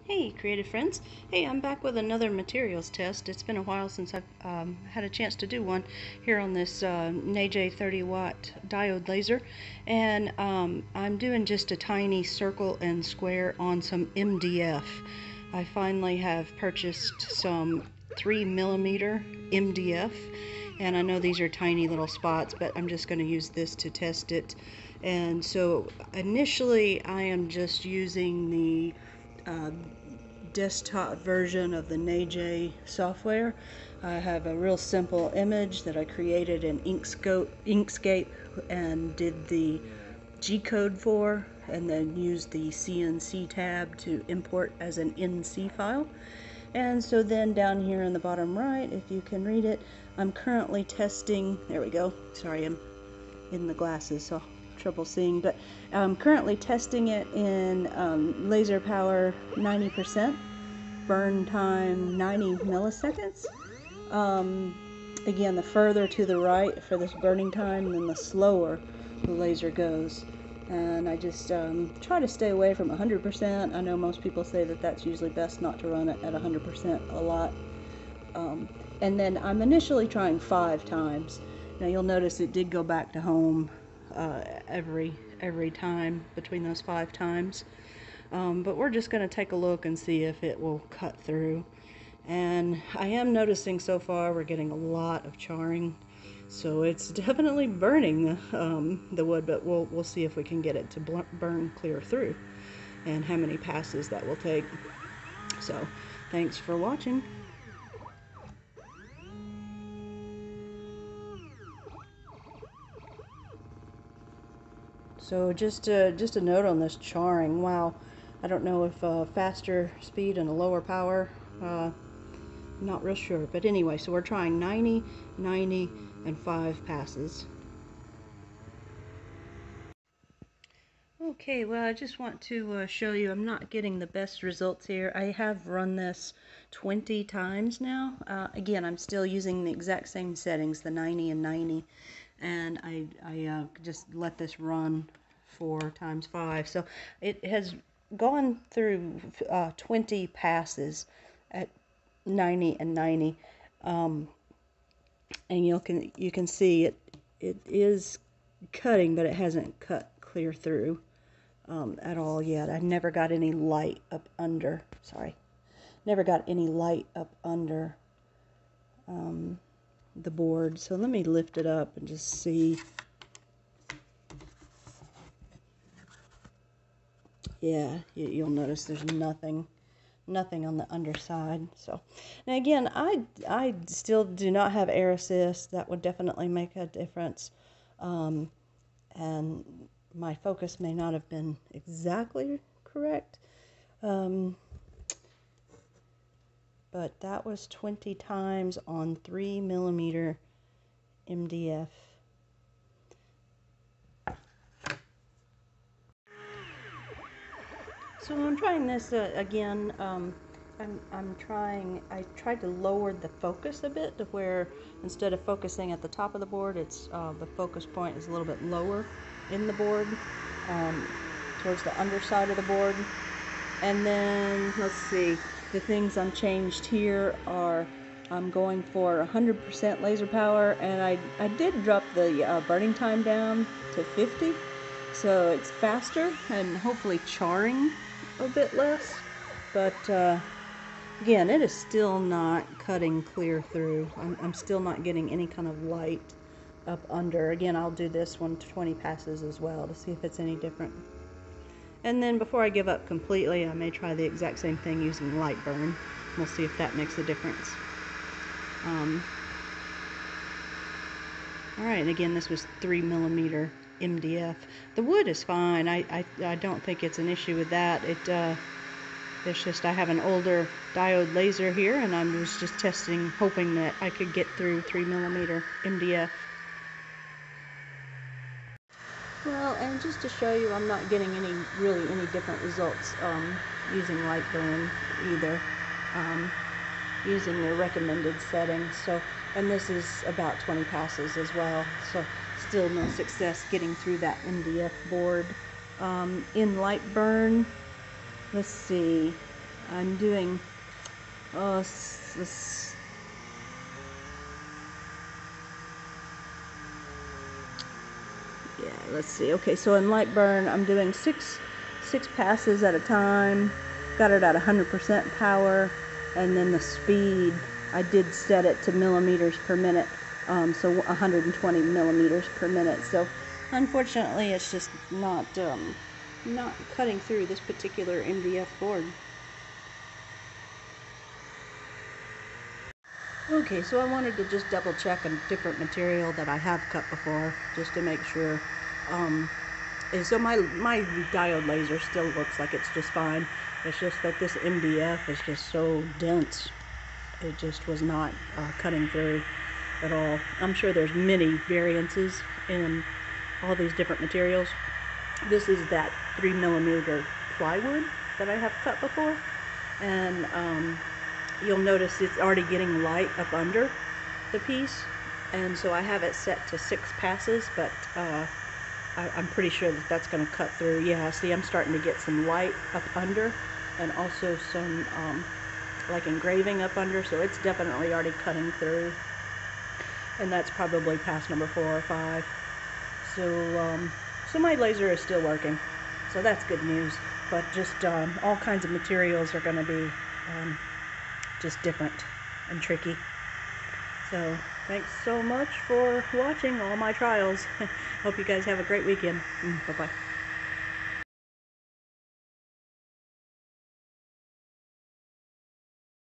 Hey creative friends. Hey, I'm back with another materials test. It's been a while since I've had a chance to do one here on this NAJ 30 watt diode laser, and I'm doing just a tiny circle and square on some MDF. I finally have purchased some 3mm MDF, and I know these are tiny little spots, but I'm just going to use this to test it. And so initially I am just using the uh, desktop version of the NAJ software. I have a real simple image that I created in Inkscape and did the G-code for, and then used the CNC tab to import as an NC file. And so then down here in the bottom right, if you can read it, I'm currently testing, there we go, sorry I'm in the glasses so trouble seeing, but I'm currently testing it in laser power 90%, burn time 90 milliseconds. Again, the further to the right for this burning time, then the slower the laser goes. And I just try to stay away from 100%. I know most people say that that's usually best not to run it at 100% a lot. And then I'm initially trying 5 times. Now you'll notice it did go back to home every time between those 5 times. But we're just going to take a look and see if it will cut through. And I am noticing so far we're getting a lot of charring, so it's definitely burning the wood, but we'll see if we can get it to burn clear through and how many passes that will take. So thanks for watching. So just a note on this charring. Wow, I don't know if faster speed and a lower power, not real sure, but anyway, so we're trying 90, 90, and 5 passes. Okay, well, I just want to show you I'm not getting the best results here. I have run this 20 times now. Again, I'm still using the exact same settings, the 90 and 90, and I just let this run 4 times 5. So it has gone through 20 passes at 90 and 90, and you can see it is cutting, but it hasn't cut clear through at all yet. I never got any light up under. Sorry, never got any light up under the board. So let me lift it up and just see. Yeah, you'll notice there's nothing on the underside. So now again, I still do not have air assist. That would definitely make a difference, and my focus may not have been exactly correct, but that was 20 times on 3mm MDF. So I'm trying this again. I tried to lower the focus a bit to where instead of focusing at the top of the board, it's the focus point is a little bit lower in the board, towards the underside of the board. And then let's see, the things I'm changed here are I'm going for 100% laser power, and I did drop the burning time down to 50, so it's faster and hopefully charring a bit less, but again, it is still not cutting clear through. I'm still not getting any kind of light up under. Again, I'll do this one 20 passes as well to see if it's any different. And then before I give up completely, I may try the exact same thing using light burn. We'll see if that makes a difference. Alright, and again, this was 3mm MDF. The wood is fine. I don't think it's an issue with that. It's just I have an older diode laser here, and I was just testing, hoping that I could get through 3mm MDF. Well, and just to show you, I'm not getting really any different results using light burn either, using the recommended settings. So, and this is about 20 passes as well. So still no success getting through that MDF board. In light burn, let's see, I'm doing yeah, let's see. Okay, so in light burn, I'm doing six passes at a time. Got it at 100% power, and then the speed, I did set it to millimeters per minute, so 120 millimeters per minute. So unfortunately, it's just not cutting through this particular MDF board. Okay, so I wanted to just double check a different material that I have cut before, just to make sure. And so my diode laser still looks like it's just fine. It's just that this MDF is just so dense. It just was not cutting through at all. I'm sure there's many variances in all these different materials. This is that 3mm plywood that I have cut before, and you'll notice it's already getting light up under the piece, and so I have it set to 6 passes, but I'm pretty sure that that's going to cut through. Yeah, see, I'm starting to get some light up under, and also some like engraving up under, so it's definitely already cutting through, and that's probably pass number 4 or 5. So my laser is still working, so that's good news. But just all kinds of materials are going to be just different and tricky. So thanks so much for watching all my trials. Hope you guys have a great weekend. Bye-bye.